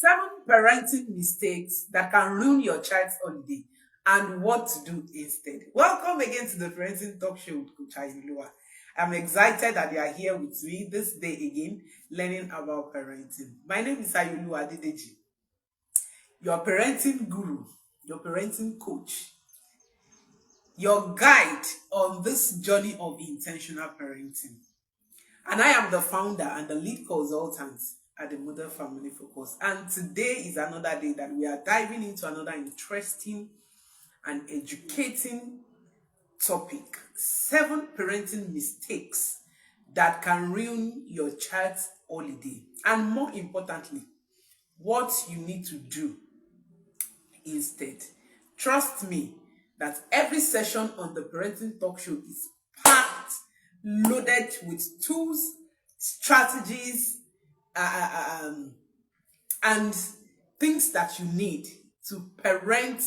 7 parenting mistakes that can ruin your child's holiday and what to do instead. Welcome again to the Parenting Talk Show with Coach Ayooluwa. I'm excited that you are here with me this day again, learning about parenting. My name is Ayooluwa Adedeji, your parenting guru, your parenting coach, your guide on this journey of intentional parenting. And I am the founder and the lead consultant at the Mother Family Focus. And today is another day that we are diving into another interesting and educating topic. 7 parenting mistakes that can ruin your child's holiday. And more importantly, what you need to do instead. Trust me that every session on the Parenting Talk Show is packed, loaded with tools, strategies, and things that you need to parent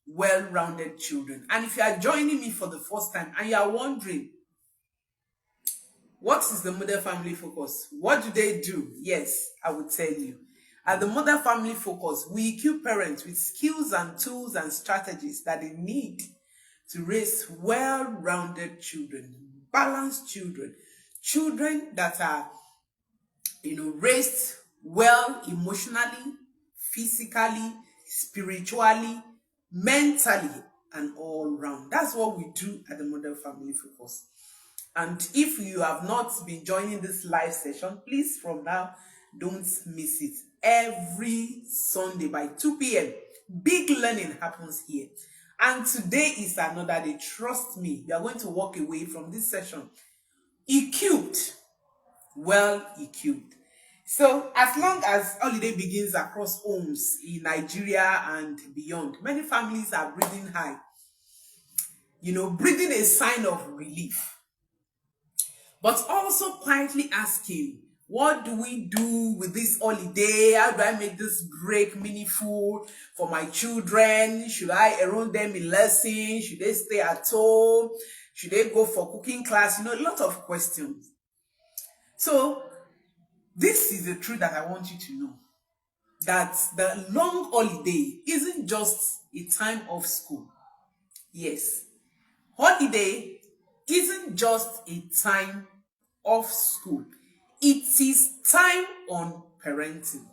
well-rounded children. And if you are joining me for the first time and you are wondering, what is the Mother Family Focus? What do they do? Yes, I will tell you. At the Mother Family Focus, we equip parents with skills and tools and strategies that they need to raise well-rounded children, balanced children, children that are, raised well emotionally, physically, spiritually, mentally, and all round. That's what we do at the Mother Family Focus. And if you have not been joining this live session, please from now, don't miss it. Every Sunday by 2 p.m., big learning happens here. And today is another day. Trust me, you are going to walk away from this session equipped, well equipped. So as long as holiday begins across homes in Nigeria and beyond, many families are breathing high. Breathing a sign of relief. But also quietly asking, what do we do with this holiday? How do I make this break meaningful for my children? Should I enroll them in lessons? Should they stay at home? Should they go for cooking class? A lot of questions. So this is the truth that I want you to know. That the long holiday isn't just a time of school. Yes. Holiday isn't just a time of school. It is time on parenting.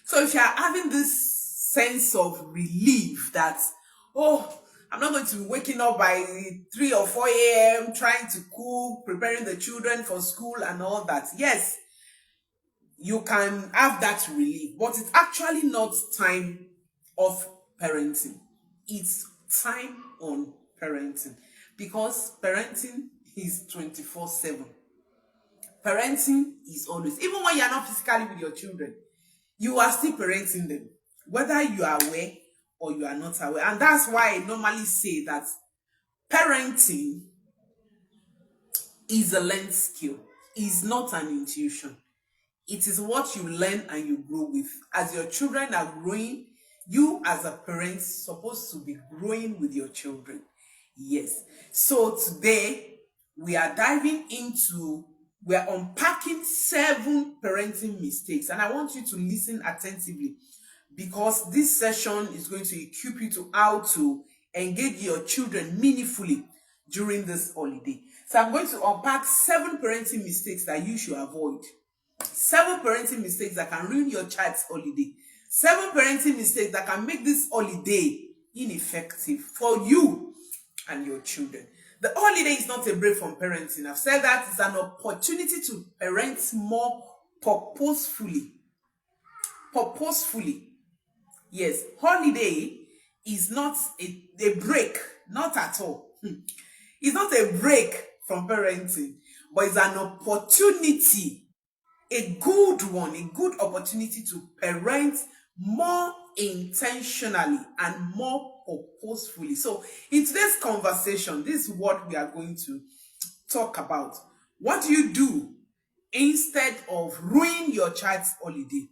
So if you are having this sense of relief that, I'm not going to be waking up by 3 or 4 a.m. trying to cook, preparing the children for school and all that. Yes, you can have that relief, but it's actually not time of parenting. It's time on parenting because parenting is 24/7. Parenting is always, even when you're not physically with your children, you are still parenting them, whether you are aware or you are not aware. And that's why I normally say that parenting is a learned skill. It's not an intuition. It is what you learn and you grow with. As your children are growing, you as a parent supposed to be growing with your children. Yes. So today we are unpacking 7 parenting mistakes. And I want you to listen attentively because this session is going to equip you to how to engage your children meaningfully during this holiday. So I'm going to unpack 7 parenting mistakes that you should avoid. 7 parenting mistakes that can ruin your child's holiday. 7 parenting mistakes that can make this holiday ineffective for you and your children. The holiday is not a break from parenting. I've said that it's an opportunity to parent more purposefully. Purposefully. Yes, holiday is not a break, not at all. It's not a break from parenting, but it's an opportunity, a good one, a good opportunity to parent more intentionally and more purposefully. So in today's conversation, this is what we are going to talk about. What do you do instead of ruin your child's holiday?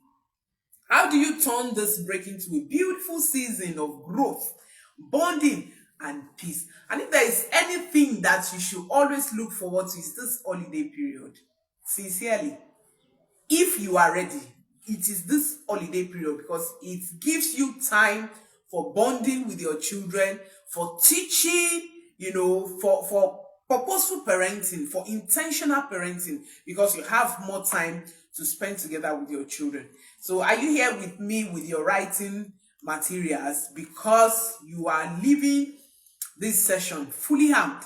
How do you turn this break into a beautiful season of growth, bonding, and peace? And if there is anything that you should always look forward to, is this holiday period. Sincerely, if you are ready, it is this holiday period because it gives you time for bonding with your children, for teaching, for purposeful parenting, for intentional parenting, because you have more time to spend together with your children. So are you here with me with your writing materials, because you are leaving this session fully armed?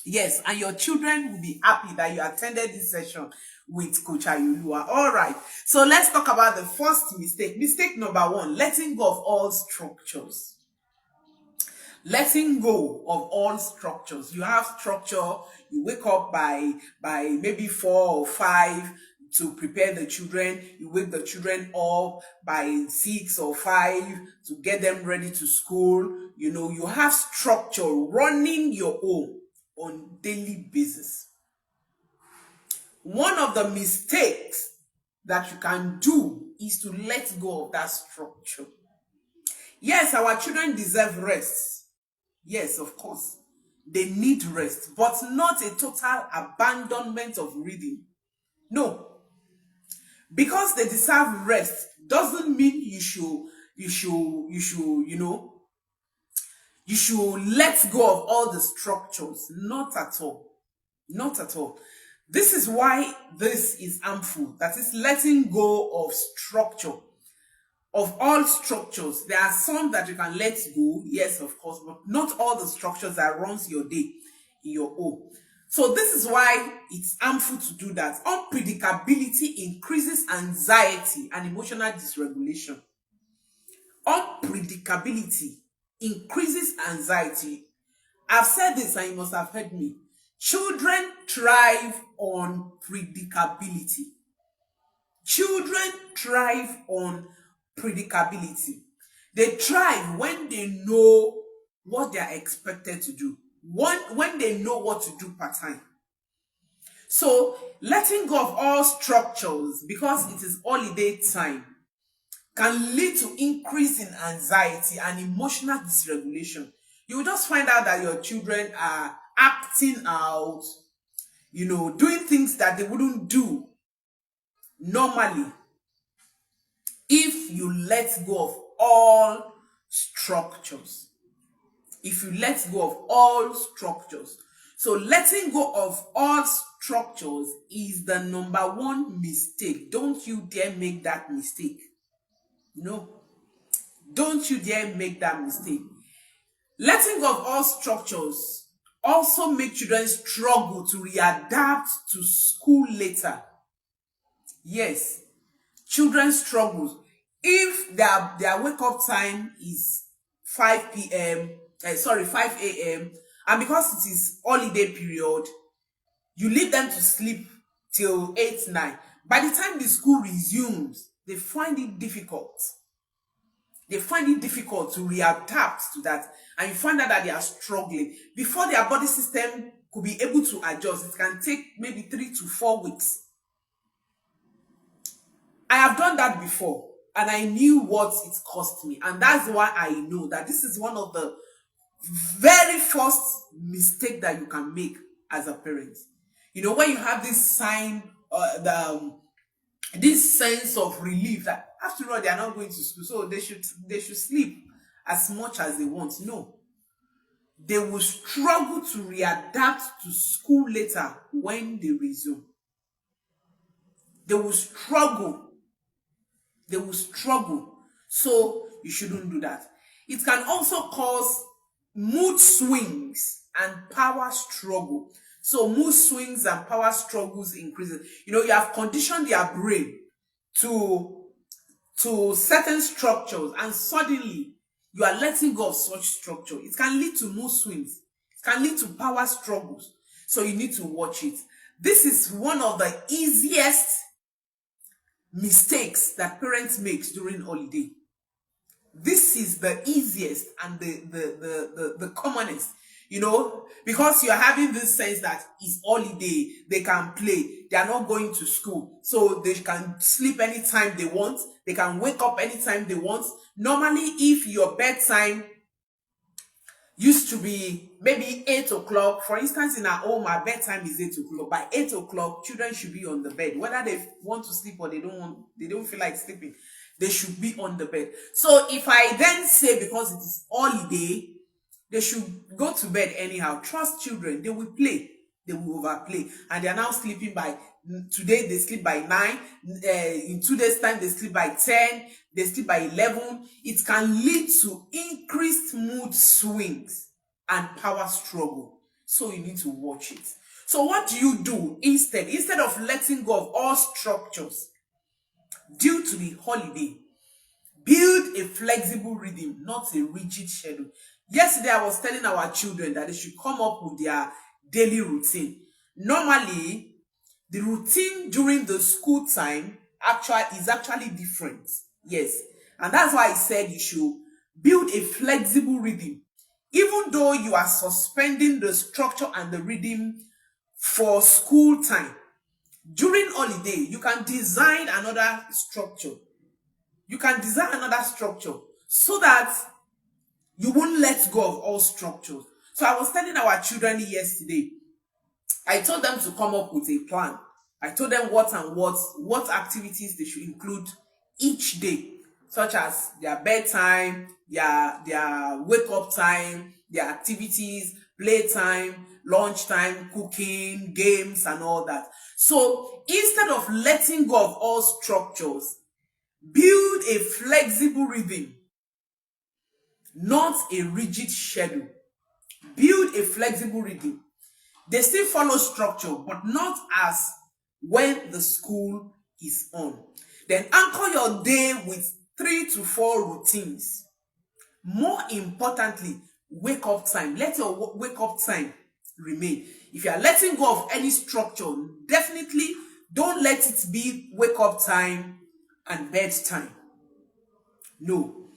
Yes, and your children will be happy that you attended this session with Coach Ayooluwa. All right, so let's talk about the first mistake. Mistake number one: letting go of all structures. Letting go of all structures. You have structure, you wake up by maybe 4 or 5 to prepare the children. You wake the children up by 6 or 5 to get them ready to school. You have structure running your home on daily basis. One of the mistakes that you can do is to let go of that structure. Yes, our children deserve rest. Yes, of course, they need rest, but not a total abandonment of reading. No, because they deserve rest doesn't mean you should let go of all the structures. Not at all. Not at all. This is why this is harmful. That is letting go of structure. Of all structures, there are some that you can let go, yes, of course, but not all the structures that runs your day in your home. So this is why it's harmful to do that. Unpredictability increases anxiety and emotional dysregulation. Unpredictability increases anxiety. I've said this and you must have heard me. Children thrive on predictability. Children thrive on predictability. They thrive when they know what they are expected to do, when they know what to do part time. So letting go of all structures because it is holiday time can lead to increase in anxiety and emotional dysregulation. You will just find out that your children are acting out, doing things that they wouldn't do normally if you let go of all structures. If you let go of all structures. So letting go of all structures is the number one mistake. Don't you dare make that mistake. No. Don't you dare make that mistake. Letting go of all structures also make children struggle to readapt to school later. Yes. Children struggle. If their wake up time is 5 a.m., and because it is holiday period, you leave them to sleep till 8, 9. By the time the school resumes, they find it difficult. They find it difficult to readapt to that, and you find out that they are struggling. Before their body system could be able to adjust, it can take maybe 3 to 4 weeks. I have done that before, and I knew what it cost me, and that's why I know that this is one of the very first mistake that you can make as a parent. When you have this sign, this sense of relief that after all they are not going to school, so they should sleep as much as they want. No, they will struggle to readapt to school later when they resume. They will struggle. So you shouldn't do that. It can also cause mood swings and power struggle. So mood swings and power struggles increases. You have conditioned their brain to certain structures, and suddenly you are letting go of such structure. It can lead to mood swings. It can lead to power struggles. So you need to watch it. This is one of the easiest mistakes that parents make during holiday. This is the easiest and the commonest, because you're having this sense that it's holiday, they can play, they are not going to school, so they can sleep anytime they want, they can wake up anytime they want. Normally, if your bedtime used to be maybe 8 o'clock. For instance, in our home, our bedtime is 8 o'clock. By 8 o'clock, children should be on the bed. Whether they want to sleep or they don't feel like sleeping, they should be on the bed. So if I then say because it is holiday, they should go to bed anyhow. Trust children, they will play, they will overplay, and they are now sleeping by today they sleep by 9, in 2 days time they sleep by 10, they sleep by 11. It can lead to increased mood swings and power struggle. So you need to watch it. So what do you do instead of letting go of all structures due to the holiday? Build a flexible rhythm, not a rigid schedule. Yesterday, I was telling our children that they should come up with their daily routine. Normally, the routine during the school time is actually different. Yes. And that's why I said you should build a flexible rhythm. Even though you are suspending the structure and the rhythm for school time, during holiday, you can design another structure. So that you won't let go of all structures. So I was telling our children yesterday, I told them to come up with a plan. I told them what activities they should include each day, such as their bedtime, their wake up time, their activities, playtime, lunchtime, cooking, games, and all that. So instead of letting go of all structures, build a flexible rhythm, not a rigid schedule. Build a flexible rhythm. They still follow structure, but not as when the school is on. Then anchor your day with 3 to 4 routines. More importantly, wake up time. Let your wake up time remain. If you are letting go of any structure, definitely don't let it be wake up time and bedtime. No.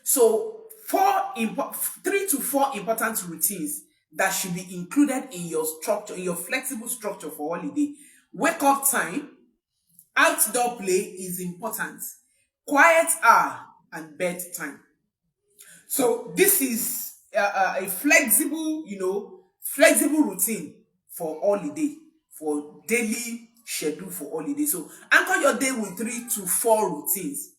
So 3 to 4 important routines that should be included in your structure, in your flexible structure for holiday. Wake up time, outdoor play is important, quiet hour, and bedtime. So this is a flexible routine for holiday, for daily schedule for holiday. So anchor your day with 3 to 4 routines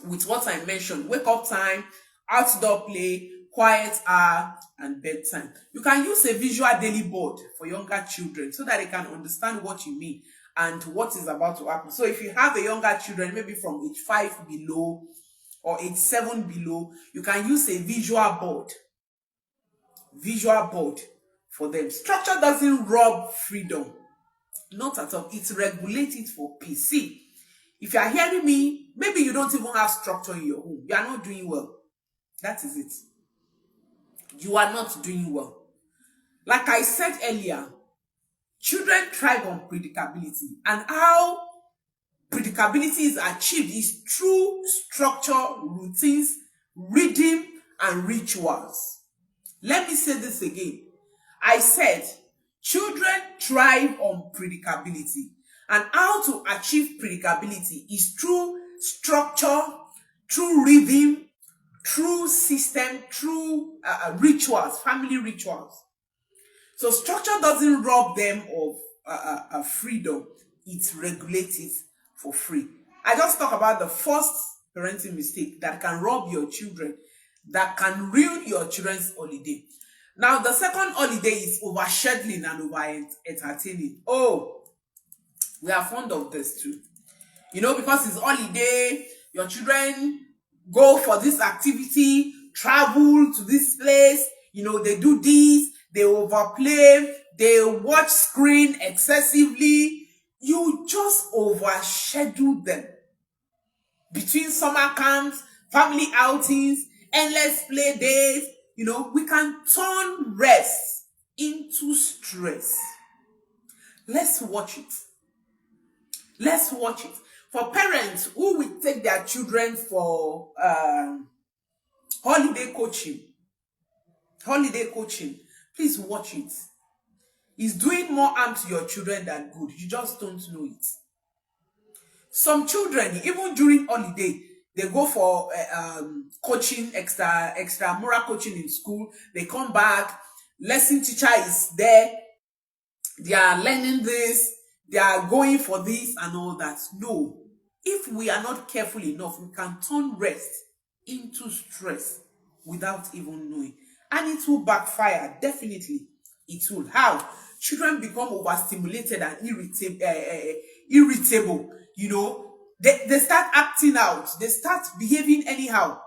with what I mentioned: wake up time, outdoor play, quiet hour, and bedtime. You can use a visual daily board for younger children so that they can understand what you mean and what is about to happen. So if you have a younger children, maybe from age 5 below or age 7 below, you can use a visual board for them. Structure doesn't rob freedom, not at all. It regulates it for peace. See, if you are hearing me, maybe you don't even have structure in your home. You are not doing well. That is it. You are not doing well. Like I said earlier, children thrive on predictability, and how predictability is achieved is through structure, routines, rhythm, and rituals. Let me say this again. I said children thrive on predictability, and how to achieve predictability is through structure, through rhythm, through system, through rituals, family rituals. So structure doesn't rob them of freedom. It regulates it for free. I just talk about the first parenting mistake that can rob your children, that can ruin your children's holiday. Now, the second holiday is overscheduling and over-entertaining. Oh, we are fond of this too. Because it's holiday, your children go for this activity, travel to this place, they do this, they overplay, they watch screen excessively. You just overschedule them. Between summer camps, family outings, endless play days, we can turn rest into stress. Let's watch it. For parents who will take their children for holiday coaching, please watch it. It's doing more harm to your children than good. You just don't know it. Some children, even during holiday, They go for coaching, extra moral coaching in school. They come back, lesson teacher is there, they are learning this, they are going for this and all that. No, if we are not careful enough, we can turn rest into stress without even knowing, and it will backfire. Definitely it will. How? Children become overstimulated and irritable. They start acting out, they start behaving anyhow.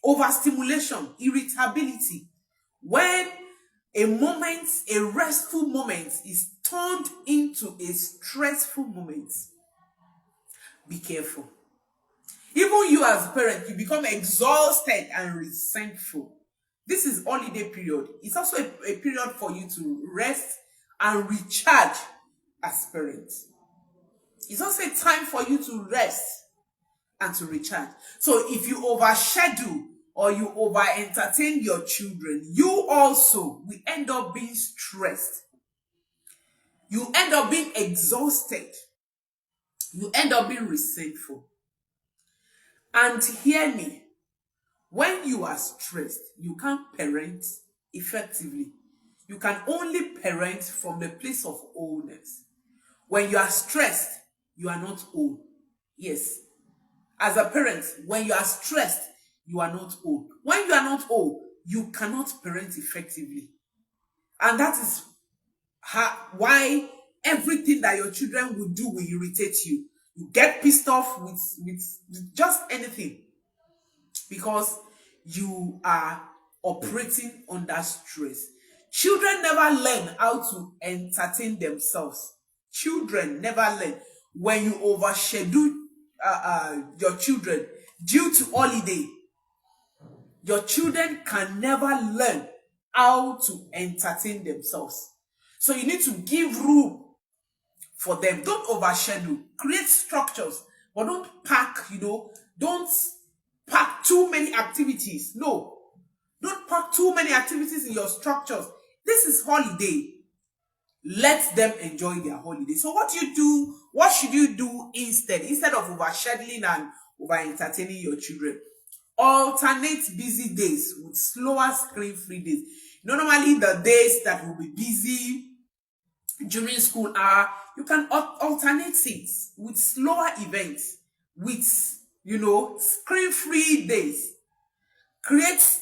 Overstimulation, irritability. When a restful moment is turned into a stressful moment, be careful. Even you as a parent, you become exhausted and resentful. This is holiday period. It's also a period for you to rest and recharge as parents. It's also a time for you to rest and to recharge. So if you overschedule or you over entertain your children, you also will end up being stressed. You end up being exhausted. You end up being resentful. And hear me, when you are stressed, you can't parent effectively. You can only parent from the place of wholeness. When you are stressed, you are not whole. Yes. As a parent, when you are stressed, you are not whole. When you are not whole, you cannot parent effectively. And that is why everything that your children will do will irritate you. You get pissed off with just anything, because you are operating under stress. Children never learn how to entertain themselves. Children never learn. When you overschedule your children due to holiday, your children can never learn how to entertain themselves. So you need to give room for them. Don't overschedule. Create structures, but don't pack, don't pack too many activities. No, don't pack too many activities in your structures. This is holiday. Let them enjoy their holiday. So what should you do instead of overscheduling and over entertaining your children? Alternate busy days with slower screen-free days. Normally the days that will be busy during school hour, you can alternate it with slower events, with screen-free days. Create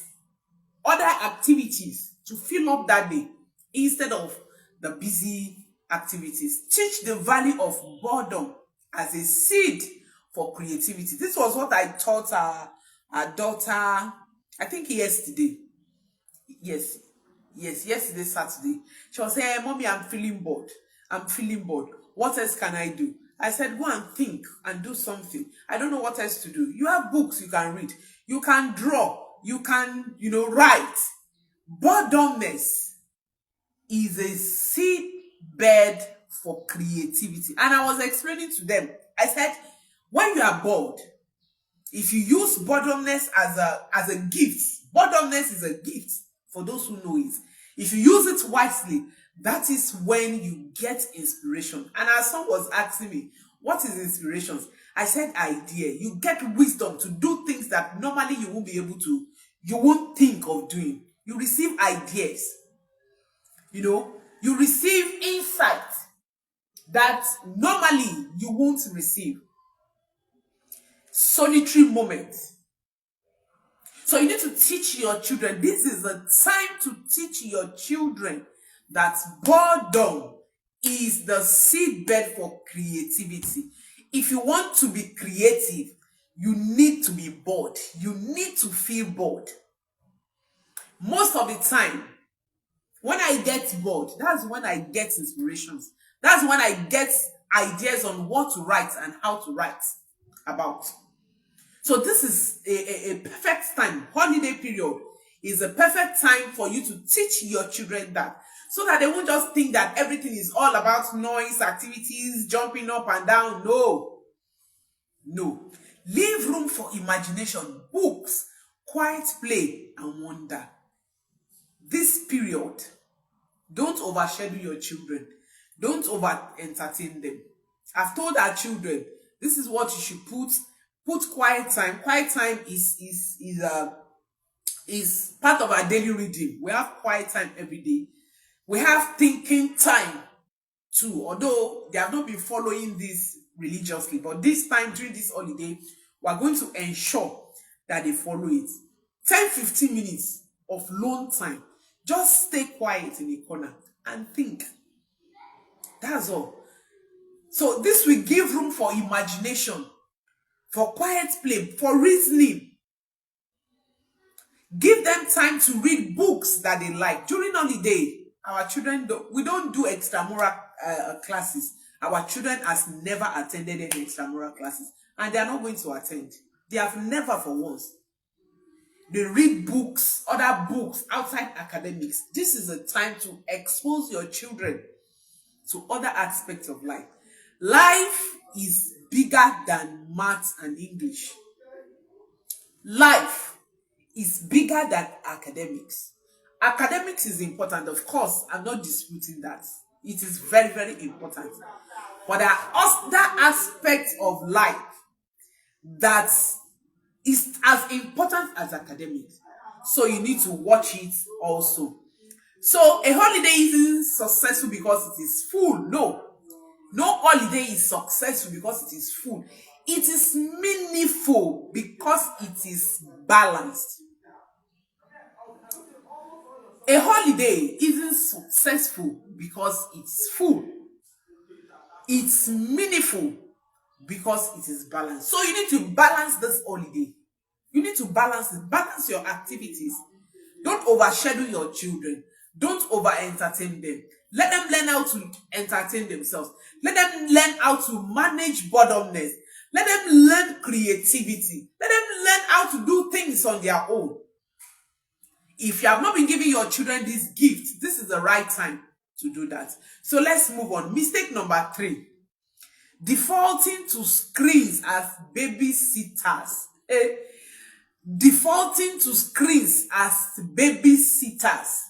other activities to fill up that day instead of the busy activities. Teach the value of boredom as a seed for creativity. This was what I taught our daughter, I think yesterday. Yes, yesterday, Saturday. She was saying, Mommy, I'm feeling bored. What else can I do? I said, go and think and do something. I don't know what else to do. You have books you can read. You can draw. You can, write. Boredomness is a seed bed for creativity. And I was explaining to them. I said, when you are bored, if you use boredomness as a gift, boredomness is a gift for those who know it. If you use it wisely, that is when you get inspiration. And as someone was asking me, what is inspiration? I said idea. You get wisdom to do things that normally you won't be able to, you won't think of doing. You receive ideas. You receive insight that normally you won't receive. Solitary moments. So you need to teach your children. This is a time to teach your children that boredom is the seedbed for creativity. If you want to be creative, you need to be bored. You need to feel bored. Most of the time, when I get bored, that's when I get inspirations. That's when I get ideas on what to write and how to write about. So this is a perfect time. Holiday period is a perfect time for you to teach your children that, so that they won't just think that everything is all about noise, activities, jumping up and down. No. Leave room for imagination, books, quiet play, and wonder. This period, don't overshadow your children. Don't over entertain them. I've told our children, this is what you should put Put quiet time. Quiet time is part of our daily reading. We have quiet time every day. We have thinking time too, although they have not been following this religiously, but this time during this holiday, we are going to ensure that they follow it. 10-15 minutes of lone time. Just stay quiet in a corner and think. That's all. So this will give room for imagination, for quiet play, for reasoning. Give them time to read books that they like. During holiday, our children, we don't do extramural classes. Our children has never attended any extramural classes, and they are not going to attend. They have never for once. They read books, other books outside academics. This is a time to expose your children to other aspects of life. Life is bigger than maths and English. Life is bigger than academics. Academics is important, of course. I'm not disputing that. It is very, very important. But there are other aspects of life that is as important as academics. So you need to watch it also. So a holiday isn't successful because it is full. No. No holiday is successful because it is full. It is meaningful because it is balanced. A holiday isn't successful because it's full. It's meaningful because it is balanced. So you need to balance this holiday. You need to balance it. Balance your activities. Don't overshadow your children. Don't over-entertain them. Let them learn how to entertain themselves. Let them learn how to manage boredomness. Let them learn creativity. Let them learn how to do things on their own. If you have not been giving your children this gift, this is the right time to do that. So let's move on. Mistake number 3. Defaulting to screens as babysitters. Defaulting to screens as babysitters.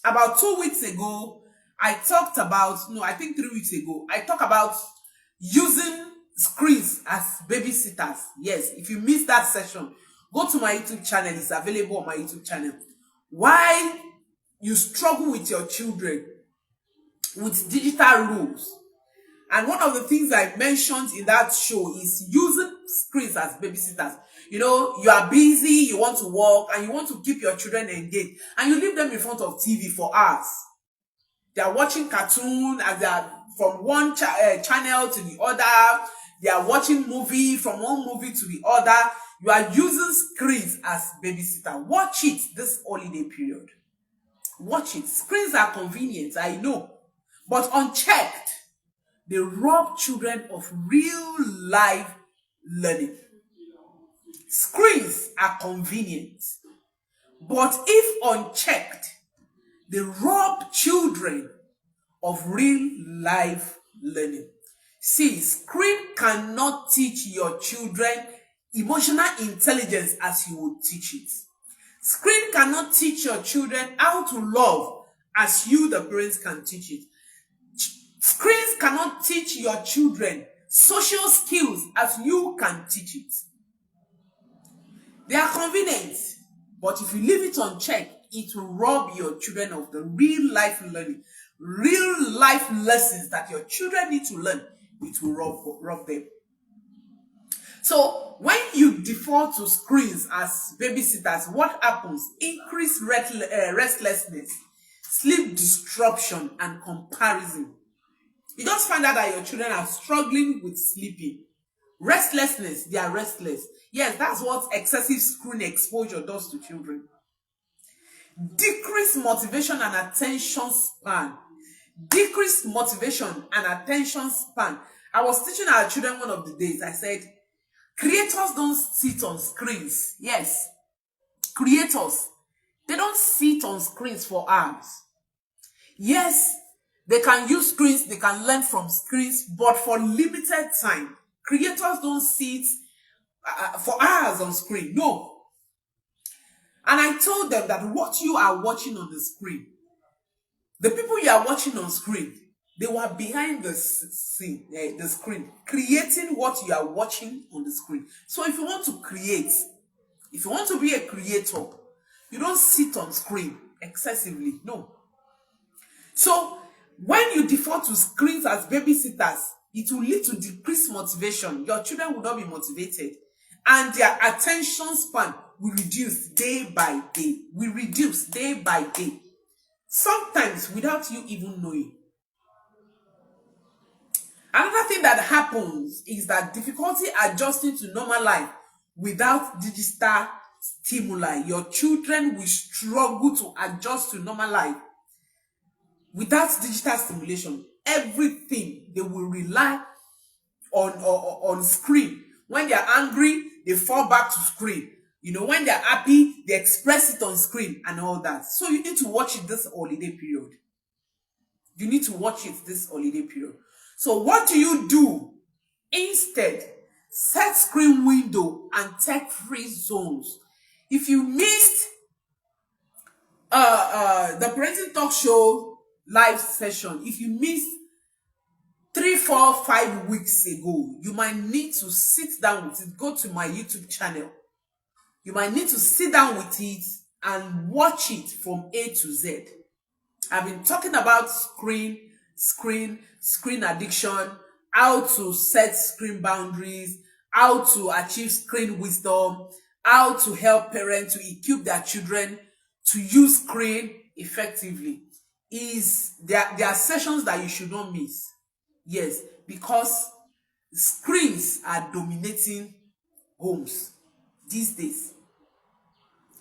About 2 weeks ago, I talked about, no, I think 3 weeks ago, I talked about using screens as babysitters. Yes, if you missed that session, go to my YouTube channel. It's available on my YouTube channel. Why you struggle with your children with digital rules. And one of the things I mentioned in that show is using screens as babysitters. You know, you are busy, you want to work, and you want to keep your children engaged, and you leave them in front of TV for hours. They are watching cartoon as they are from one channel to the other. They are watching movie from one movie to the other. You are using screens as babysitter. Watch it this holiday period. Watch it. Screens are convenient, I know, but unchecked, they rob children of real life learning. Screens are convenient, but if unchecked, they rob children of real life learning. See, screen cannot teach your children emotional intelligence as you would teach it. Screen cannot teach your children how to love as you, the parents, can teach it. Screens cannot teach your children social skills as you can teach it. They are convenient, but if you leave it unchecked, it will rob your children of the real life learning, real life lessons that your children need to learn. It will rob them. So when you default to screens as babysitters, what happens? Increased restlessness, sleep disruption, and comparison. You just find out that your children are struggling with sleeping. Restlessness, they are restless. Yes, that's what excessive screen exposure does to children. Decreased motivation and attention span. Decreased motivation and attention span. I was teaching our children one of the days. I said, creators don't sit on screens. Yes, creators, they don't sit on screens for hours. Yes, they can use screens, they can learn from screens, but for limited time. Creators don't sit for hours on screen. No. And I told them that what you are watching on the screen, the people you are watching on screen, They were behind the screen, creating what you are watching on the screen. So if you want to create, if you want to be a creator, you don't sit on screen excessively. No. So when you default to screens as babysitters, it will lead to decreased motivation. Your children will not be motivated, and their attention span will reduce day by day. Will reduce day by day. Sometimes without you even knowing. Another thing that happens is that difficulty adjusting to normal life without digital stimuli. Your children will struggle to adjust to normal life without digital stimulation. Everything they will rely on screen. When they are angry, they fall back to screen. When they're happy, they express it on screen and all that. So you need to watch it this holiday period. You need to watch it this holiday period. So what do you do? Instead, set screen window and tech-free zones. If you missed the parenting talk show live session, if you missed 3, 4, 5 weeks ago, you might need to sit down with it. Go to my YouTube channel. You might need to sit down with it and watch it from A to Z. I've been talking about screen addiction, how to set screen boundaries, how to achieve screen wisdom, how to help parents to equip their children to use screen effectively. There are sessions that you should not miss. Yes, because screens are dominating homes these days.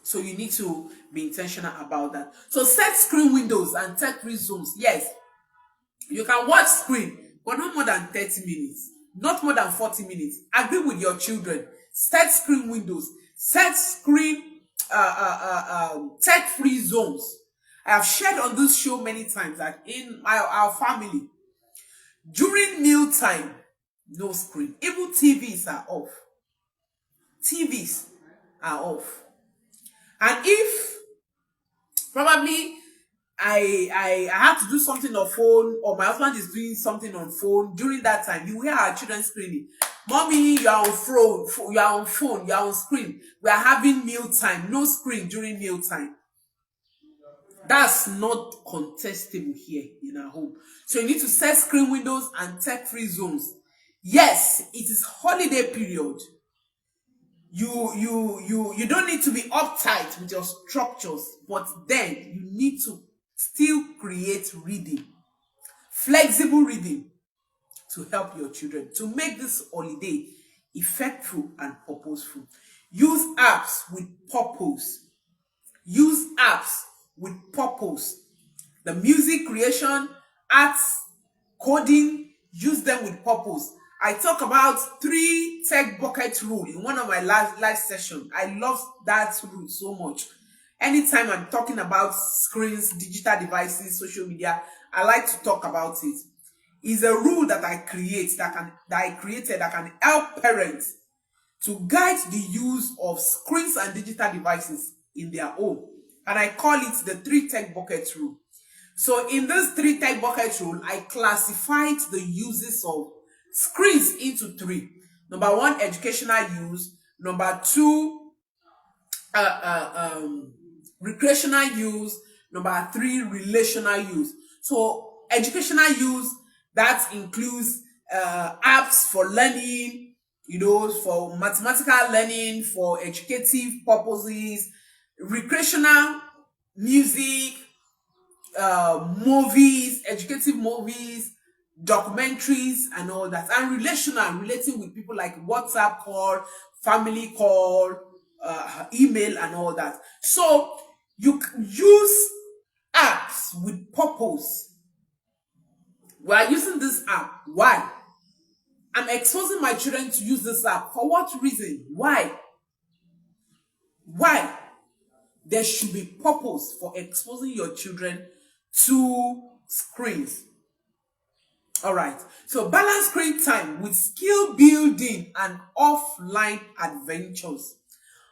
So you need to be intentional about that. So set screen windows and tech-free zones. Yes, you can watch screen, but not more than 30 minutes, not more than 40 minutes. Agree with your children. Set screen windows. Set screen tech-free zones. I have shared on this show many times that in our family, during meal time, no screen. Even TVs are off. TVs are off. And if probably I have to do something on phone, or my husband is doing something on phone, during that time, you hear our children screaming, "Mommy, you are on phone, you are on phone, you are on screen. We are having meal time, no screen during meal time." That's not contestable here in our home. So you need to set screen windows and tech-free zones. Yes, it is holiday period. You don't need to be uptight with your structures, but then you need to still create reading, flexible reading, to help your children to make this holiday effective and purposeful. Use apps with purpose. Use apps with purpose. The music creation, arts, coding, use them with purpose. I talk about 3 tech bucket rule in one of my live sessions. I love that rule so much. Anytime I'm talking about screens, digital devices, social media, I like to talk about it. It's a rule that I created that can help parents to guide the use of screens and digital devices in their home. And I call it the 3 tech bucket rule. So in this 3 tech bucket rule, I classified the uses of screens into 3. Number 1, educational use. Number 2, recreational use. Number 3, relational use. So educational use, that includes apps for learning, for mathematical learning, for educative purposes. Recreational, music, movies, educative movies, documentaries, and all that. And relational, relating with people, like WhatsApp call, family call, email, and all that. So you use apps with purpose. We are using this app. Why? I'm exposing my children to use this app. For what reason? Why? There should be purpose for exposing your children to screens. All right. So balance screen time with skill building and offline adventures.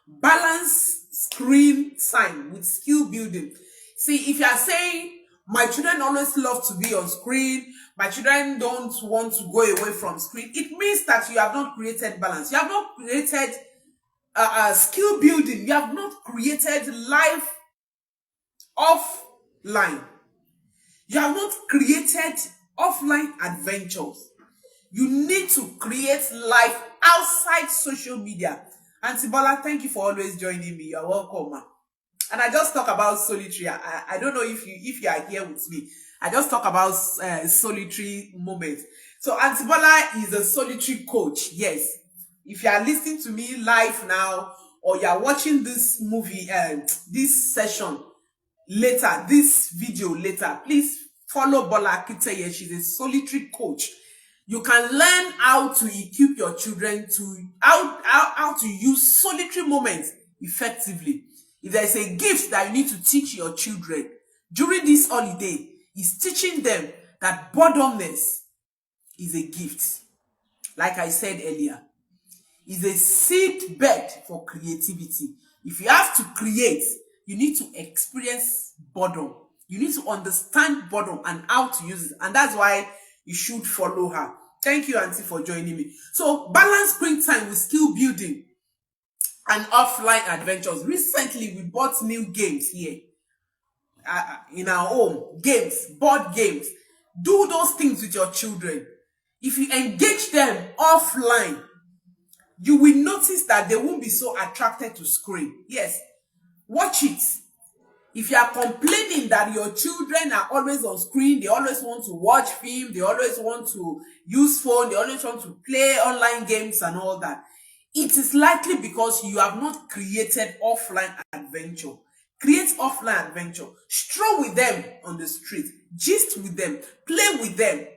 Balance screen time with skill building. See, if you are saying, My children always love to be on screen. My children don't want to go away from screen. It means that you have not created balance. You have not created skill building. You have not created life offline. You have not created offline adventures. You need to create life outside social media. Auntie Bola, thank you for always joining me. You're welcome, ma. And I just talk about solitary. I don't know if you are here with me. I just talk about solitary moments. So Auntie Bola is a solitary coach. Yes. If you are listening to me live now, or you are watching this movie, this session later, this video later, please follow Bola Akiteye. She's a solitary coach. You can learn how to equip your children to how to use solitary moments effectively. If there's a gift that you need to teach your children during this holiday, is teaching them that boredomness is a gift. Like I said earlier, is a seed bed for creativity. If you have to create, you need to experience boredom. You need to understand boredom and how to use it. And that's why you should follow her. Thank you, Auntie, for joining me. So, balance screen time with skill building and offline adventures. Recently, we bought new games here in our home. Games, board games. Do those things with your children. If you engage them offline, you will notice that they won't be so attracted to screen. Yes, watch it. If you are complaining that your children are always on screen, they always want to watch film, they always want to use phone, they always want to play online games and all that, it is likely because you have not created offline adventure. Create offline adventure. Stroll with them on the street. Gist with them. Play with them.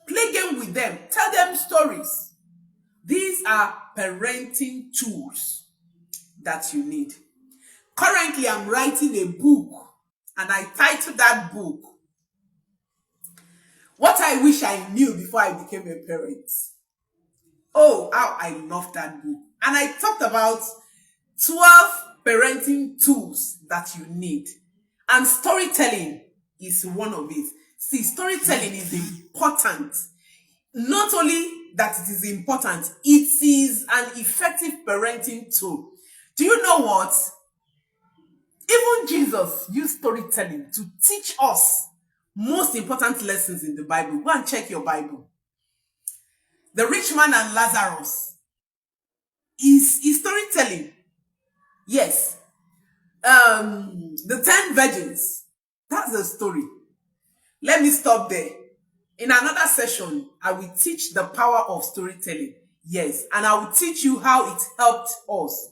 Play game with them. Tell them stories. These are parenting tools that you need. Currently, I'm writing a book, and I titled that book, What I Wish I Knew Before I Became a Parent. Oh, how I love that book. And I talked about 12 parenting tools that you need. And storytelling is one of it. See, storytelling is important. Not only that it is important, it is an effective parenting tool. Do you know what? Even Jesus used storytelling to teach us most important lessons in the Bible. Go and check your Bible. The rich man and Lazarus is storytelling. Yes. The 10 virgins. That's the story. Let me stop there. In another session, I will teach the power of storytelling. Yes. And I will teach you how it helped us.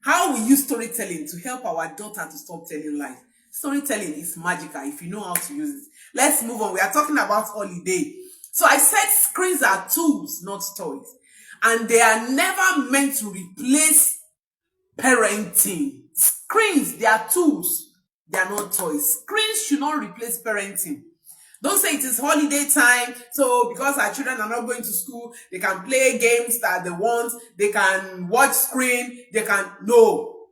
How we use storytelling to help our daughter to stop telling lies. Storytelling is magical if you know how to use it. Let's move on. We are talking about holiday. So I said screens are tools, not toys. And they are never meant to replace parenting. Screens, they are tools. They are not toys. Screens should not replace parenting. Don't say it is holiday time, so because our children are not going to school, they can play games that they want, they can watch screen, they can... No.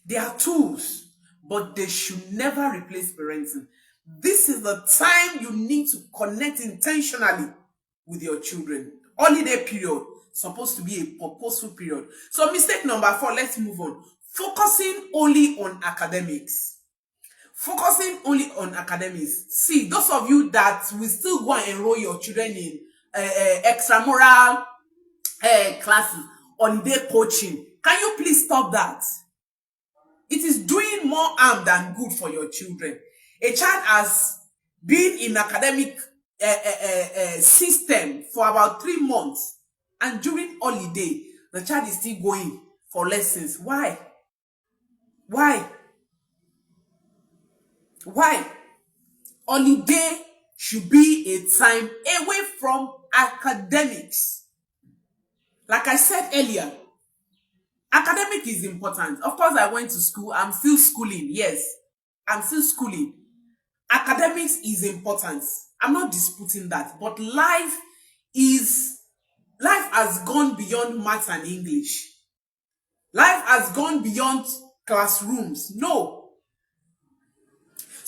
They are tools, but they should never replace parenting. This is the time you need to connect intentionally with your children. Holiday period supposed to be a purposeful period. So mistake number 4, let's move on. Focusing only on academics. Focusing only on academics. See, those of you that will still go and enroll your children in extramural classes, holiday coaching, can you please stop that? It is doing more harm than good for your children. A child has been in academic system for about 3 months, and during holiday, the child is still going for lessons. Why? Why? Why? Holiday should be a time away from academics. Like I said earlier, academic is important. Of course, I went to school. I'm still schooling. Yes, I'm still schooling. Academics is important. I'm not disputing that. But life has gone beyond maths and English. Life has gone beyond classrooms. No.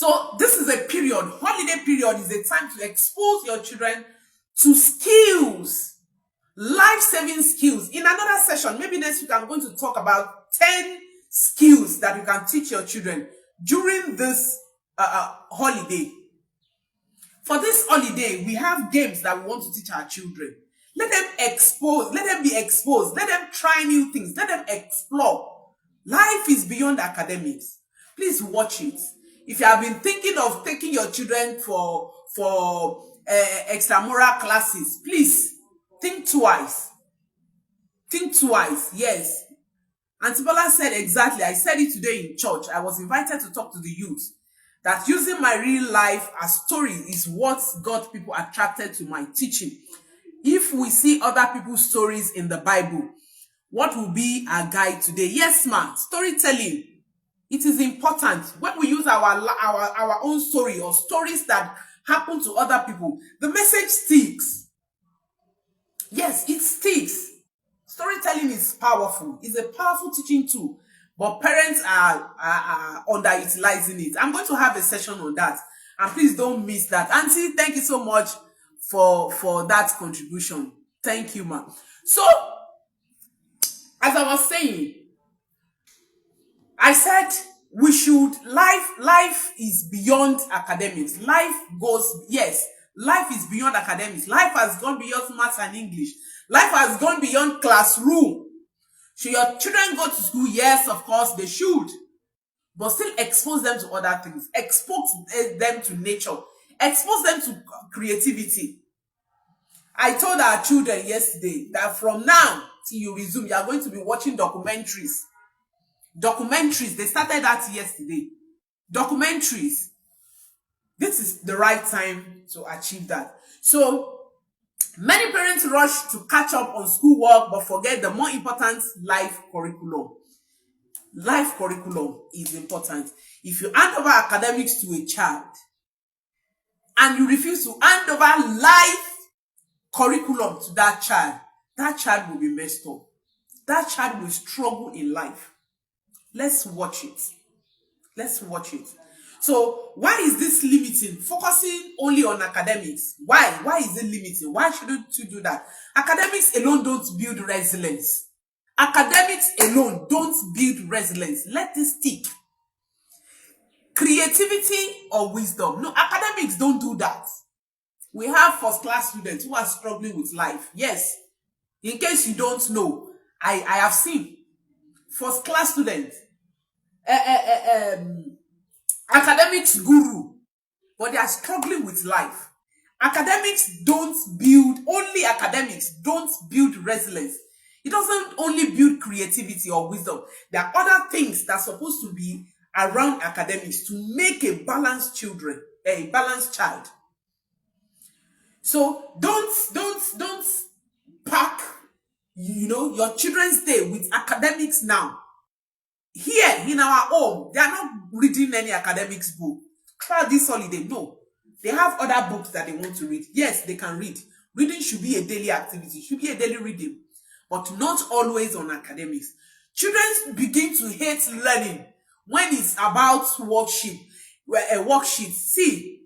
So this is a period, holiday period is a time to expose your children to skills, life-saving skills. In another session, maybe next week, I'm going to talk about 10 skills that you can teach your children during this holiday. For this holiday, we have games that we want to teach our children. Let them be exposed, let them try new things, let them explore. Life is beyond academics. Please watch it. If you have been thinking of taking your children for extramural classes, please think twice. Think twice, yes. Auntie Bola said exactly. I said it today in church. I was invited to talk to the youth that using my real life as story is what got people attracted to my teaching. If we see other people's stories in the Bible, what will be our guide today? Yes, ma'am. Storytelling. It is important. When we use our own story or stories that happen to other people, the message sticks. Yes, it sticks. Storytelling is powerful. It's a powerful teaching tool, but parents are underutilizing it. I'm going to have a session on that, and please don't miss that. Auntie, thank you so much for that contribution. Thank you, ma'am. So, as I was saying, I said we should life is beyond academics. Life is beyond academics. Life has gone beyond maths and English. Life has gone beyond classroom. Should your children go to school? Yes, of course they should. But still expose them to other things. Expose them to nature. Expose them to creativity. I told our children yesterday that from now till you resume, you are going to be watching documentaries. They started that yesterday. Documentaries. This is the right time to achieve that. So, many parents rush to catch up on schoolwork but forget the more important life curriculum. Life curriculum is important. If you hand over academics to a child and you refuse to hand over life curriculum to that child will be messed up. That child will struggle in life. Let's watch it. So why is this limiting? Focusing only on academics. Why? Why is it limiting? Why shouldn't you do that? Academics alone don't build resilience. Academics alone don't build resilience. Let this stick. Creativity or wisdom. No, academics don't do that. We have first class students who are struggling with life. Yes. In case you don't know, I have seen first class students, academics guru, but they are struggling with life. Academics don't build resilience. It doesn't only build creativity or wisdom. There are other things that are supposed to be around academics to make a balanced child. So don't pack, your children's day with academics now. Here in our home, they are not reading any academics book. Try this holiday. No. They have other books that they want to read. Yes, they can read. Reading should be a daily activity, should be a daily reading, but not always on academics. Children begin to hate learning when it's about worksheet. See,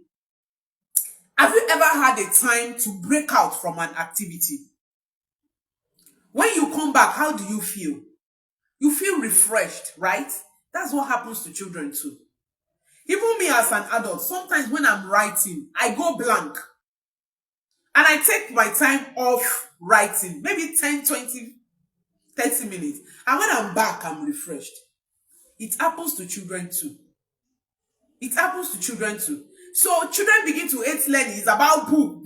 have you ever had a time to break out from an activity? When you come back, how do you feel? You feel refreshed, right? That's what happens to children too. Even me as an adult, sometimes when I'm writing, I go blank. And I take my time off writing, maybe 10, 20, 30 minutes. And when I'm back, I'm refreshed. It happens to children too. So children begin to hate learning. It's about book.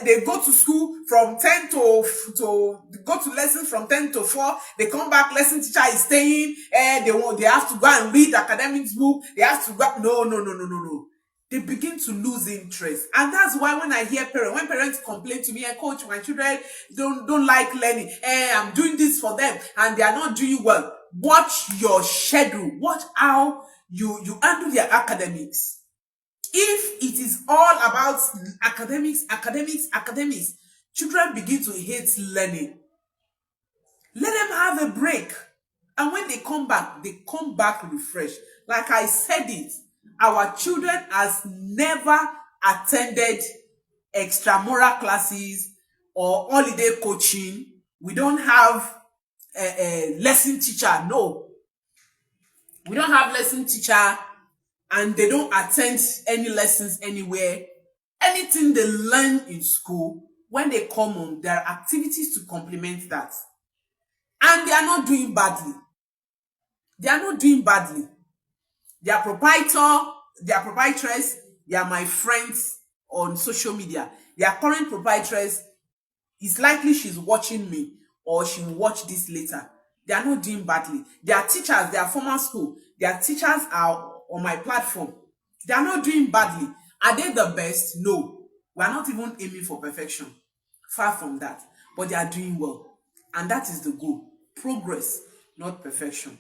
They go to school from 10 to go to lessons from 10 to 4. They come back, lesson teacher is staying. They have to go and read academics book. They have to go. No. They begin to lose interest. And that's why when I hear when parents complain to me, coach, my children don't like learning. I'm doing this for them and they are not doing well. Watch your schedule. Watch how you handle their academics. If it is all about academics, children begin to hate learning. Let them have a break. And when they come back refreshed. Like I said it, our children has never attended extramural classes or holiday coaching. We don't have a lesson teacher. No, we don't have lesson teacher, and they don't attend any lessons anywhere. Anything they learn in school, when they come home, there are activities to complement that. And they are not doing badly. They are not doing badly. Their proprietor, their proprietress, they are my friends on social media. Their current proprietress, it's likely she's watching me or she will watch this later. They are not doing badly. Their teachers, their former school, their teachers are on my platform. They are not doing badly. Are they the best? No. We are not even aiming for perfection. Far from that. But they are doing well. And that is the goal. Progress, not perfection.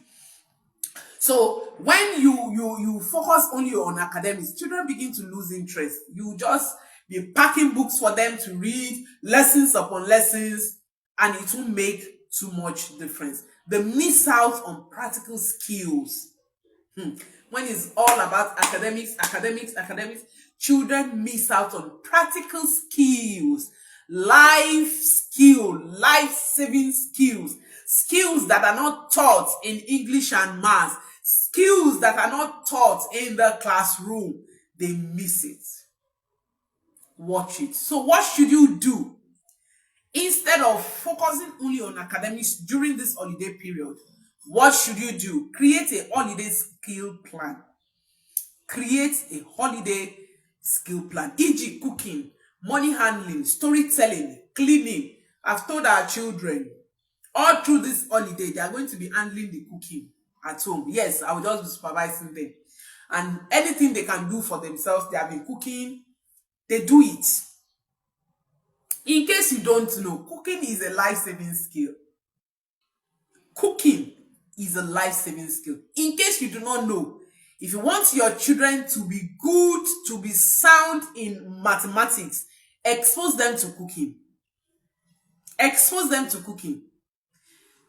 So when you focus only on academics, children begin to lose interest. You just be packing books for them to read, lessons upon lessons, and it won't make too much difference. They miss out on practical skills. When it's all about academics, children miss out on practical skills, life-saving skills, skills that are not taught in English and math, skills that are not taught in the classroom. They miss it. Watch it. So what should you do? Instead of focusing only on academics during this holiday period, what should you do? Create a holiday skill plan. Create a holiday skill plan, e.g. cooking, money handling, storytelling, cleaning. I've told our children all through this holiday they are going to be handling the cooking at home. Yes, I will just be supervising them. And anything they can do for themselves, they have been cooking, they do it. In case you don't know, cooking is a life-saving skill. Cooking is a life-saving skill. In case you do not know, if you want your children to be good, to be sound in mathematics, expose them to cooking. Expose them to cooking.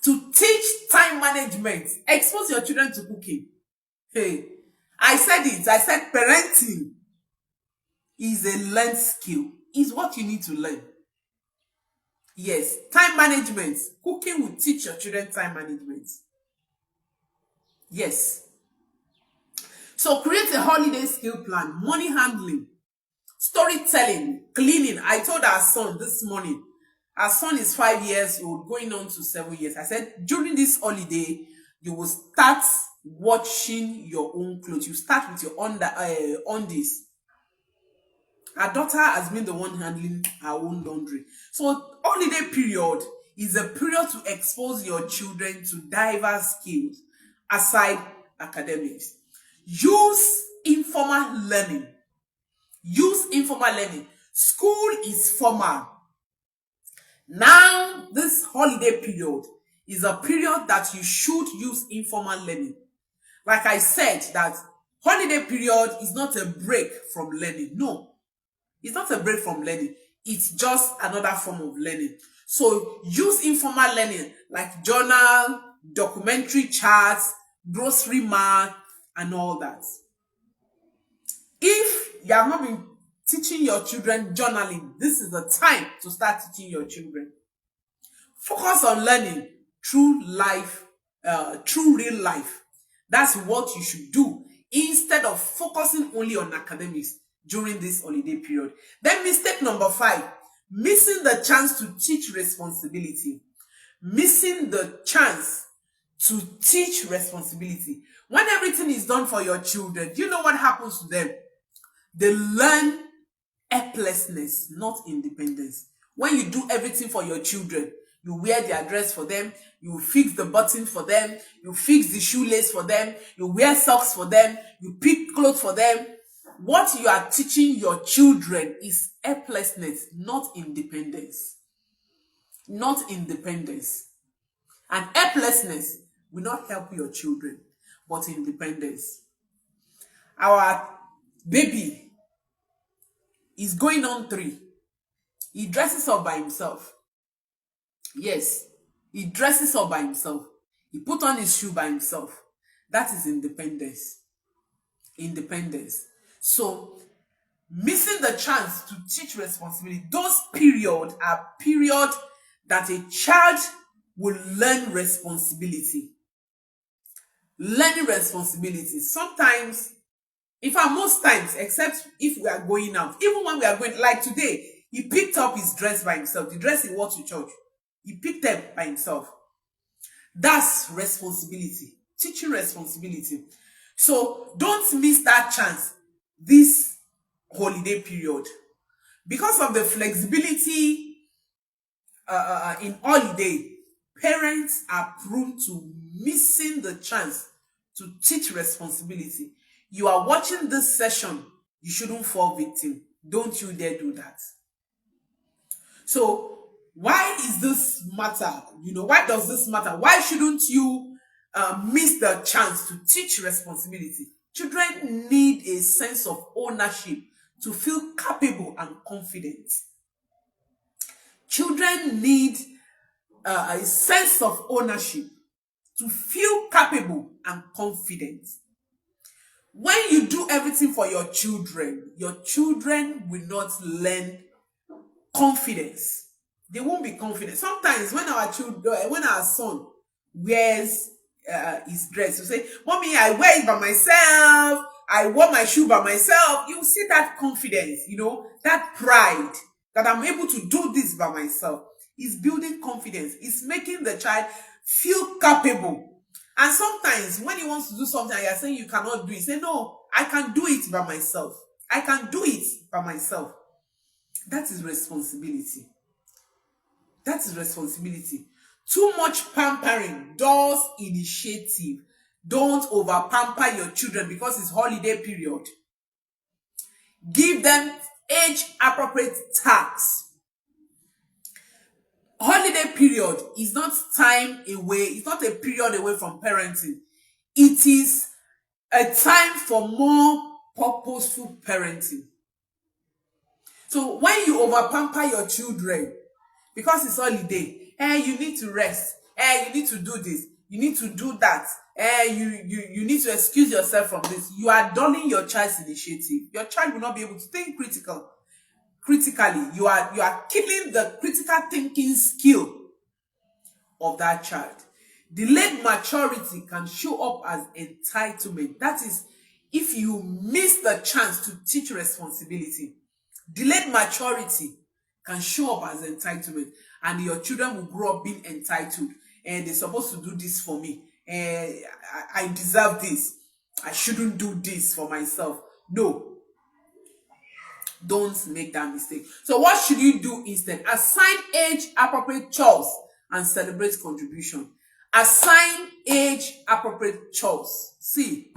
To teach time management, expose your children to cooking. Hey, I said it. I said parenting is a learned skill. It's what you need to learn. Yes, time management. Cooking will teach your children time management. Yes. So create a holiday skill plan. Money handling, storytelling, cleaning. I told our son this morning, our son is 5 years old, going on to 7 years. I said, during this holiday, you will start washing your own clothes. You start with your undies. Our daughter has been the one handling her own laundry. So holiday period is a period to expose your children to diverse skills aside academics. Use informal learning. Use informal learning. School is formal. Now, this holiday period is a period that you should use informal learning. Like I said, that holiday period is not a break from learning. No, it's not a break from learning. It's just another form of learning. So use informal learning like journal, documentary charts, grocery math, and all that. If you have not been teaching your children journaling, this is the time to start teaching your children. Focus on learning through life, through real life. That's what you should do instead of focusing only on academics during this holiday period. Then mistake number 5, missing the chance to teach responsibility. Missing the chance to teach responsibility. When everything is done for your children, do you know what happens to them? They learn helplessness, not independence. When you do everything for your children, you wear their dress for them, you fix the button for them, you fix the shoelace for them, you wear socks for them, you pick clothes for them. What you are teaching your children is helplessness, not independence. Not independence. And helplessness will not help your children, but independence. Our baby is going on 3. He dresses up by himself. Yes, he dresses up by himself. He put on his shoe by himself. That is independence. Independence. So missing the chance to teach responsibility, those periods are period that a child will learn responsibility. Learning responsibility. Sometimes, in fact, most times, except if we are going out, even when we are going, like today, he picked up his dress by himself. The dress he wore to church, he picked them by himself. That's responsibility. Teaching responsibility. So don't miss that chance this holiday period. Because of the flexibility in holiday, parents are prone to missing the chance to teach responsibility. You are watching this session, you shouldn't fall victim. Don't you dare do that. So why is this matter? Why does this matter? Why shouldn't you miss the chance to teach responsibility? Children need a sense of ownership to feel capable and confident. Children need a sense of ownership to feel capable and confident. When you do everything for your children will not learn confidence. They won't be confident. Sometimes when our son wears his dress, you say, "Mommy, I wear it by myself. I wore my shoe by myself." You see that confidence, that pride that I'm able to do this by myself. Is building confidence. It's making the child feel capable. And sometimes when he wants to do something and you're saying you cannot do it, say, "No, I can do it by myself. I can do it by myself." That is responsibility. That is responsibility. Too much pampering does initiative. Don't over pamper your children because it's holiday period. Give them age appropriate tasks. Holiday period is not time away. It's not a period away from parenting. It is a time for more purposeful parenting. So when you over pamper your children, because it's holiday, you need to rest, you need to do this, you need to do that, you need to excuse yourself from this, you are dulling your child's initiative. Your child will not be able to think critically. You are killing the critical thinking skill of that child. Delayed maturity can show up as entitlement. That is, if you miss the chance to teach responsibility, delayed maturity can show up as entitlement, and your children will grow up being entitled, and they're supposed to do this for me, and I deserve this, I shouldn't do this for myself. No, don't make that mistake. So what should you do instead? Assign age appropriate chores and celebrate contribution. Assign age appropriate chores. See,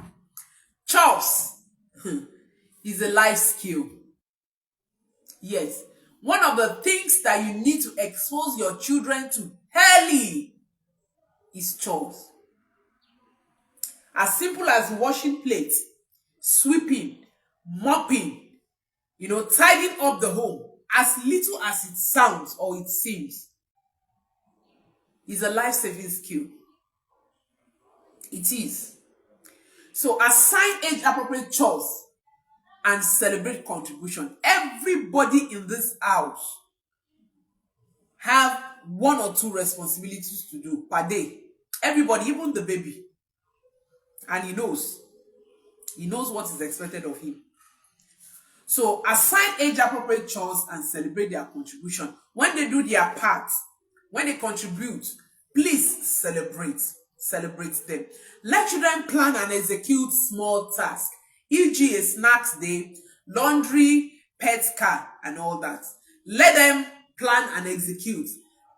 chores is a life skill. Yes, one of the things that you need to expose your children to early is chores. As simple as washing plates, sweeping, mopping, tidying up the home, as little as it sounds or it seems, is a life-saving skill. It is. So assign age-appropriate chores and celebrate contribution. Everybody in this house have one or two responsibilities to do per day. Everybody, even the baby. And he knows. He knows what is expected of him. So assign age-appropriate chores and celebrate their contribution. When they do their part, when they contribute, please celebrate. Celebrate them. Let children plan and execute small tasks, e.g. a snacks day, laundry, pet car, and all that. Let them plan and execute.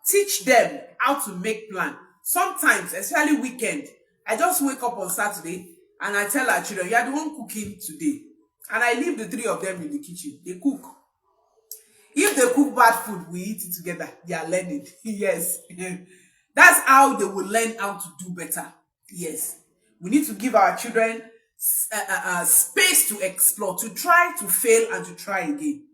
Teach them how to make plan. Sometimes, especially weekend, I just wake up on Saturday and I tell our children, "You are the one cooking today." And I leave the three of them in the kitchen. They cook. If they cook bad food, we eat it together. They are learning. Yes. That's how they will learn how to do better. Yes. We need to give our children space to explore, to try, to fail, and to try again.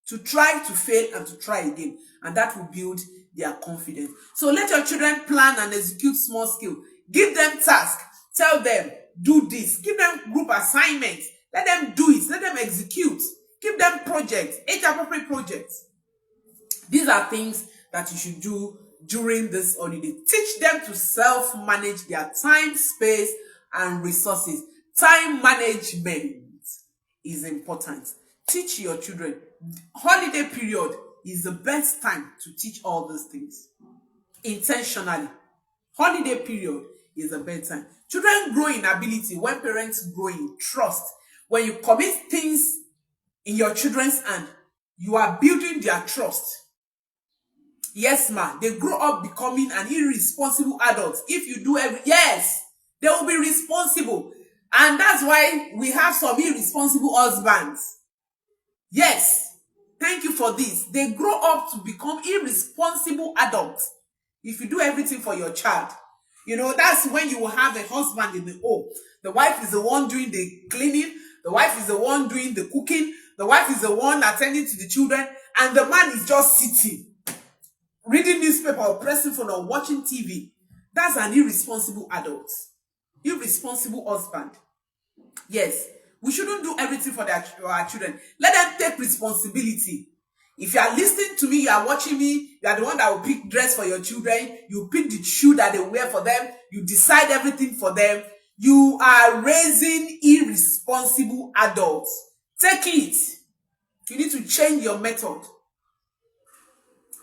To try, to fail, and to try again. And that will build their confidence. So let your children plan and execute small skill, Give them tasks. Tell them, do this. Give them group assignments. Let them do it. Let them execute. Give them projects, age-appropriate projects. These are things that you should do during this holiday. Teach them to self-manage their time, space, and resources. Time management is important. Teach your children. Holiday period is the best time to teach all these things intentionally. Holiday period is the best time. Children grow in ability when parents grow in trust. When you commit things in your children's hand, you are building their trust. Yes, ma. They grow up becoming an irresponsible adult. If you do yes, they will be responsible. And that's why we have some irresponsible husbands. Yes. Thank you for this. They grow up to become irresponsible adults. If you do everything for your child, that's when you will have a husband in the home. The wife is the one doing the cleaning. The wife is the one doing the cooking. The wife is the one attending to the children. And the man is just sitting, reading newspaper or pressing phone or watching TV. That's an irresponsible adult. Irresponsible husband. Yes. We shouldn't do everything for our children. Let them take responsibility. If you are listening to me, you are watching me, you are the one that will pick dress for your children, you pick the shoe that they wear for them, you decide everything for them. You are raising irresponsible adults. Take it. You need to change your method.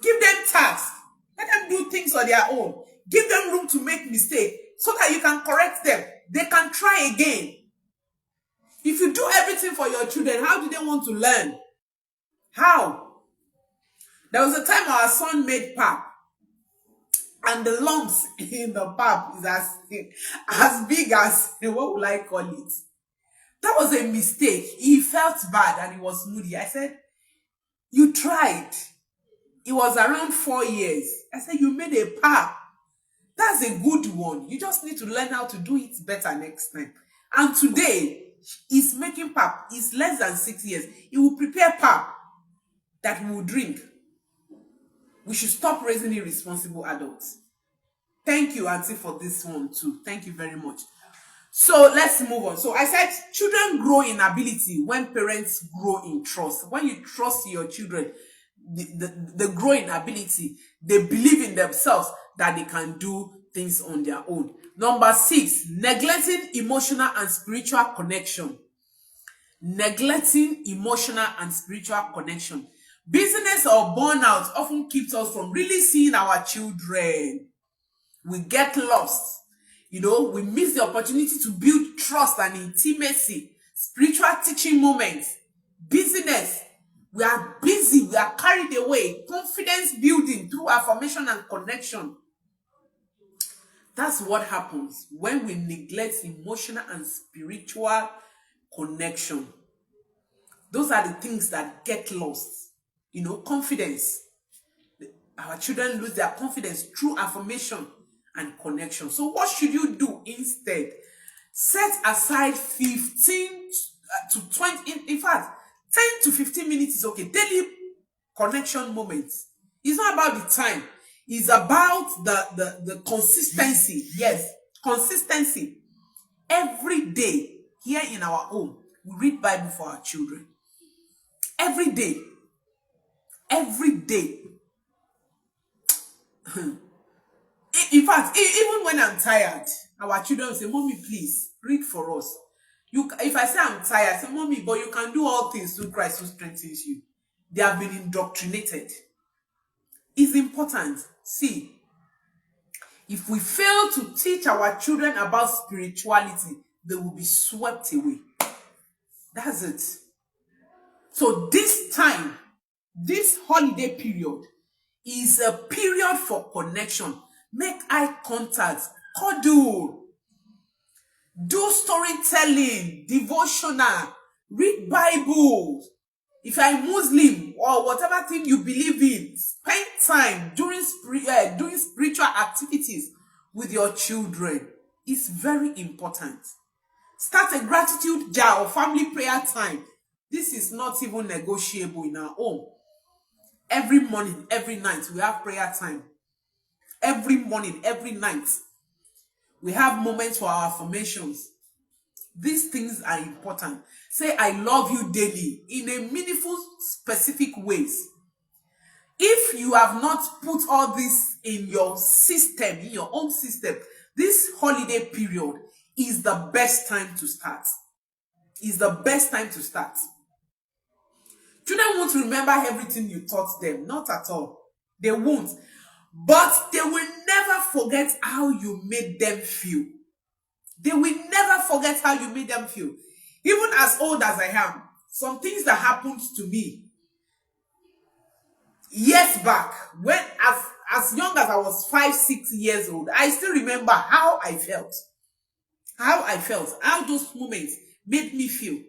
Give them tasks. Let them do things on their own. Give them room to make mistakes so that you can correct them. They can try again. If you do everything for your children, how do they want to learn? How? There was a time our son made pap, and the lumps in the pap is as big as, what would I call it? That was a mistake. He felt bad and he was moody. I said, you tried. It was around 4 years. I said, you made a pap. That's a good one. You just need to learn how to do it better next time. And today, he's making pap. It's less than 6 years. He will prepare pap that we will drink. We should stop raising irresponsible adults. Thank you, Auntie, for this one too. Thank you very much. So let's move on. So I said children grow in ability when parents grow in trust. When you trust your children, they grow in ability. They believe in themselves that they can do things on their own. Number 6, neglecting emotional and spiritual connection. Neglecting emotional and spiritual connection. Busyness or burnout often keeps us from really seeing our children. We get lost. We miss the opportunity to build trust and intimacy. Spiritual teaching moments. Busyness. We are busy. We are carried away. Confidence building through affirmation and connection. That's what happens when we neglect emotional and spiritual connection. Those are the things that get lost. Confidence. Our children lose their confidence through affirmation and connection. So what should you do instead? Set aside 15 to 20, in fact, 10 to 15 minutes is okay. Daily connection moments. It's not about the time. It's about the consistency. Yes, consistency. Every day, here in our home, we read Bible for our children. Every day. Every day. In fact, even when I'm tired, our children will say, Mommy, please, read for us. If I say I'm tired, I say, Mommy, but you can do all things through Christ who strengthens you. They have been indoctrinated. It's important. See, if we fail to teach our children about spirituality, they will be swept away. That's it. So this time, this holiday period is a period for connection. Make eye contact, cuddle, do storytelling, devotional, read Bible. If you're a Muslim or whatever thing you believe in, spend time doing spiritual activities with your children. It's very important. Start a gratitude jar or family prayer time. This is not even negotiable in our home. Every morning, every night, we have prayer time. Every morning, every night. We have moments for our affirmations. These things are important. Say, I love you daily in a meaningful, specific ways. If you have not put all this in your system, in your own system, this holiday period is the best time to start. Is the best time to start. Children won't remember everything you taught them. Not at all. They won't. But they will never forget how you made them feel. They will never forget how you made them feel. Even as old as I am, some things that happened to me years back, when as young as I was 5, 6 years old, I still remember how I felt. How those moments made me feel.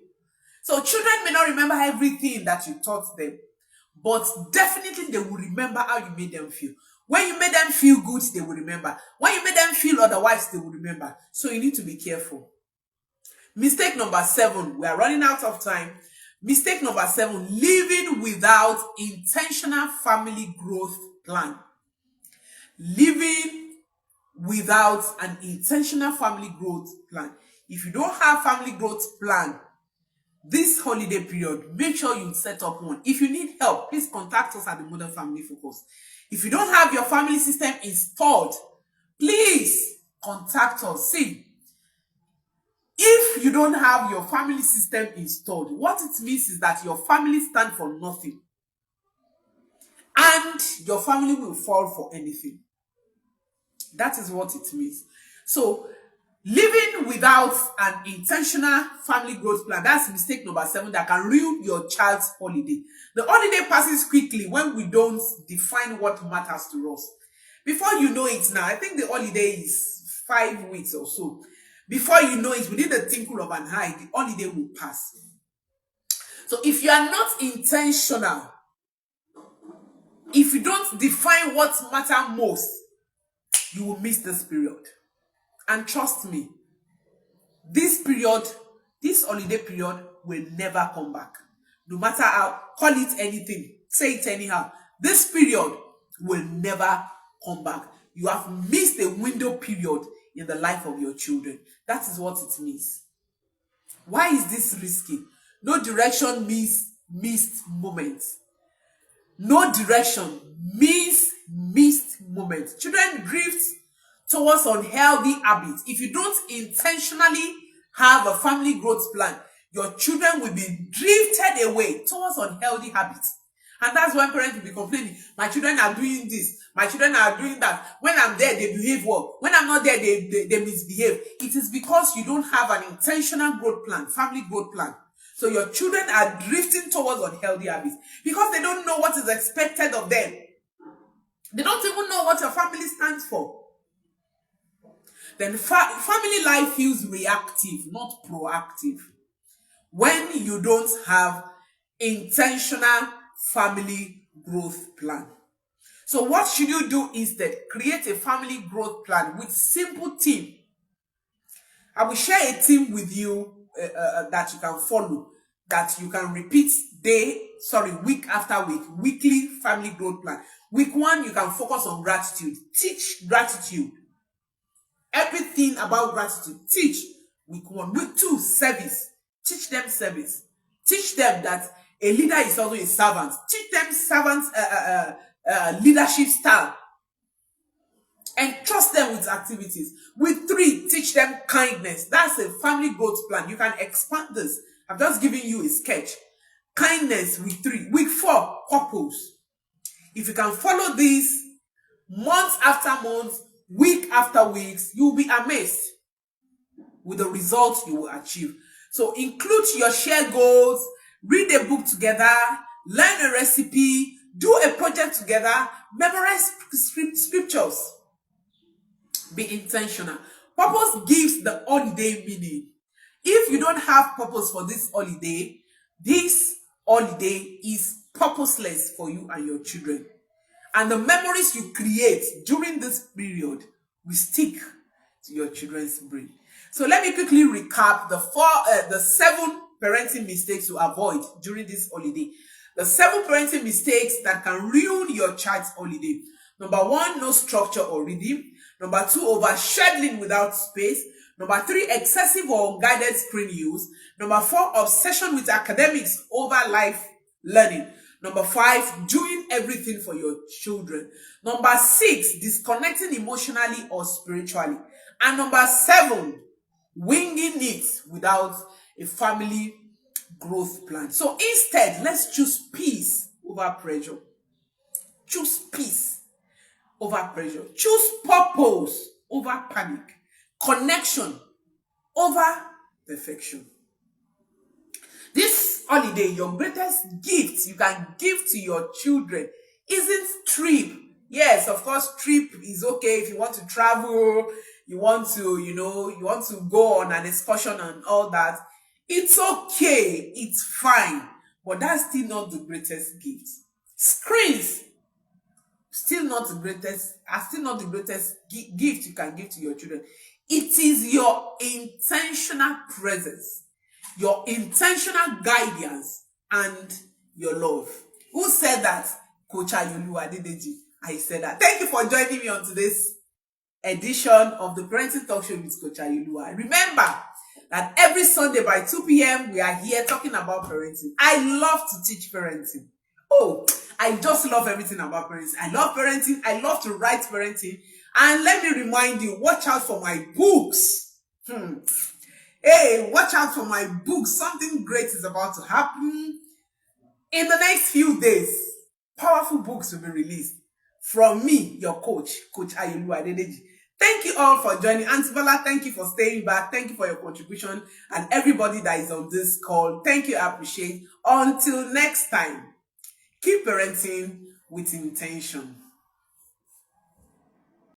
So children may not remember everything that you taught them, but definitely they will remember how you made them feel. When you made them feel good, they will remember. When you made them feel otherwise, they will remember. So you need to be careful. Mistake number 7. We are running out of time. Mistake number 7, living without intentional family growth plan. Living without an intentional family growth plan. If you don't have family growth plan, this holiday period, make sure you set up one. If you need help, please contact us at the Modern Family Focus. If you don't have your family system installed, please contact us. See, if you don't have your family system installed, what it means is that your family stands for nothing. And your family will fall for anything. That is what it means. So, living without an intentional family growth plan, that's mistake number 7 that can ruin your child's holiday. The holiday passes quickly when we don't define what matters to us. Before you know it now, I think the holiday is 5 weeks or so. Before you know it, within the twinkle of an eye, the holiday will pass. So if you are not intentional, if you don't define what matters most, you will miss this period. And trust me, this period, this holiday period will never come back. No matter how, call it anything, say it anyhow, this period will never come back. You have missed a window period in the life of your children. That is what it means. Why is this risky? No direction means missed moments. No direction means missed moments. Children drift towards unhealthy habits. If you don't intentionally have a family growth plan, your children will be drifted away towards unhealthy habits. And that's why parents will be complaining, my children are doing this, my children are doing that. When I'm there, they behave well. When I'm not there, they misbehave. It is because you don't have an intentional growth plan, family growth plan. So your children are drifting towards unhealthy habits because they don't know what is expected of them. They don't even know what your family stands for. Then family life feels reactive, not proactive. When you don't have intentional family growth plan. So what should you do instead? Create a family growth plan with simple theme. I will share a theme with you that you can follow, that you can repeat week after week, weekly family growth plan. Week 1, you can focus on gratitude. Teach gratitude. Everything about gratitude. Teach. Week 1. Week 2, service. Teach them service. Teach them that a leader is also a servant. Teach them servant leadership style. And trust them with activities. Week 3, teach them kindness. That's a family growth plan. You can expand this. I've just given you a sketch. Kindness, week 3. Week 4, purpose. If you can follow this month after month, week after week, you will be amazed with the results you will achieve. So include your shared goals, read a book together, learn a recipe, do a project together, memorize scriptures. Be intentional. Purpose gives the holiday meaning. If you don't have purpose for this holiday is purposeless for you and your children. And the memories you create during this period will stick to your children's brain. So let me quickly recap the 7 parenting mistakes to avoid during this holiday. The 7 parenting mistakes that can ruin your child's holiday. Number 1, no structure or rhythm. Number 2, overscheduling without space. Number 3, excessive or unguided screen use. Number 4, obsession with academics over life learning. Number 5, doing everything for your children. Number 6, disconnecting emotionally or spiritually. And number 7, winging it without a family growth plan. So instead, let's choose peace over pressure. Choose peace over pressure. Choose purpose over panic. Connection over perfection. This holiday, your greatest gift you can give to your children isn't trip. Yes, of course, trip is okay if you want to travel, you want to, you want to go on an excursion and all that. It's okay, it's fine, but that's still not the greatest gift. Screens are still not the greatest gift you can give to your children. It is your intentional presence, your intentional guidance, and your love. Who said that? Coach Ayooluwa Adedeji. I said that. Thank you for joining me on today's edition of the Parenting Talk Show with Coach Ayooluwa. Remember that every Sunday by 2 p.m. we are here talking about parenting. I love to teach parenting. Oh, I just love everything about parenting. I love parenting. I love to write parenting. And let me remind you, watch out for my books. Hey, watch out for my books. Something great is about to happen. In the next few days, powerful books will be released from me, your coach, Coach Ayooluwa Adedeji. Thank you all for joining. Auntie Bola, thank you for staying back. Thank you for your contribution. And everybody that is on this call, thank you. I appreciate. Until next time, keep parenting with intention.